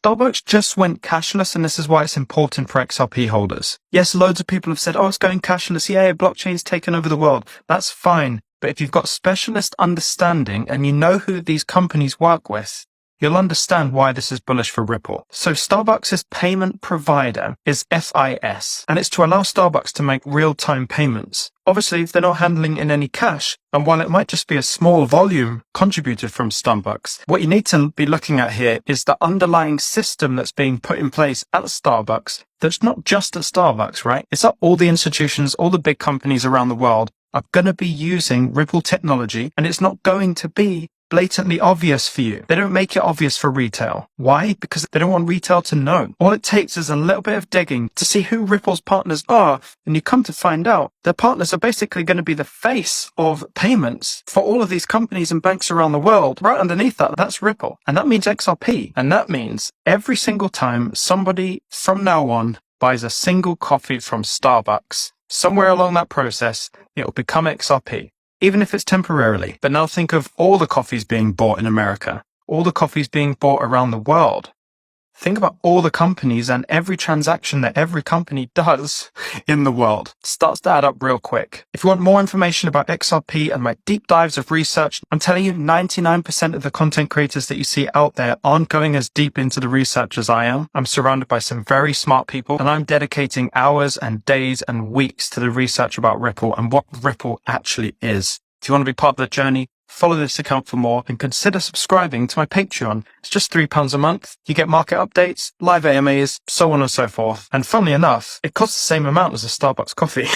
Starbucks just went cashless, and this is why it's important for XRP holders. Yes, loads of people have said, oh, it's going cashless. Yeah, blockchain's taken over the world. That's fine. But if you've got specialist understanding and you know who these companies work with, you'll understand why this is bullish for Ripple. So Starbucks' payment provider is FIS, and it's to allow Starbucks to make real-time payments. Obviously, if they're not handling in any cash, and while it might just be a small volume contributed from Starbucks, what you need to be looking at here is the underlying system that's being put in place at Starbucks that's not just at Starbucks, right? It's that all the institutions, all the big companies around the world are going to be using Ripple technology, and it's not going to be blatantly obvious for you. They don't make it obvious for retail. Why? Because they don't want retail to know. All it takes is a little bit of digging to see who Ripple's partners are, and you come to find out their partners are basically going to be the face of payments for all of these companies and banks around the world. Right underneath that, that's Ripple. And that means XRP. And that means every single time somebody from now on buys a single coffee from Starbucks, somewhere along that process, it'll become XRP. Even if it's temporarily. But now think of all the coffees being bought in America, all the coffees being bought around the world. Think about all the companies and every transaction that every company does in the world. It starts to add up real quick. If you want more information about XRP and my deep dives of research, I'm telling you 99% of the content creators that you see out there aren't going as deep into the research as I am. I'm surrounded by some very smart people, and I'm dedicating hours and days and weeks to the research about Ripple and what Ripple actually is. If you want to be part of the journey, follow this account for more, and consider subscribing to my Patreon. It's just £3 a month. You get market updates, live AMAs, so on and so forth. And funnily enough, it costs the same amount as a Starbucks coffee.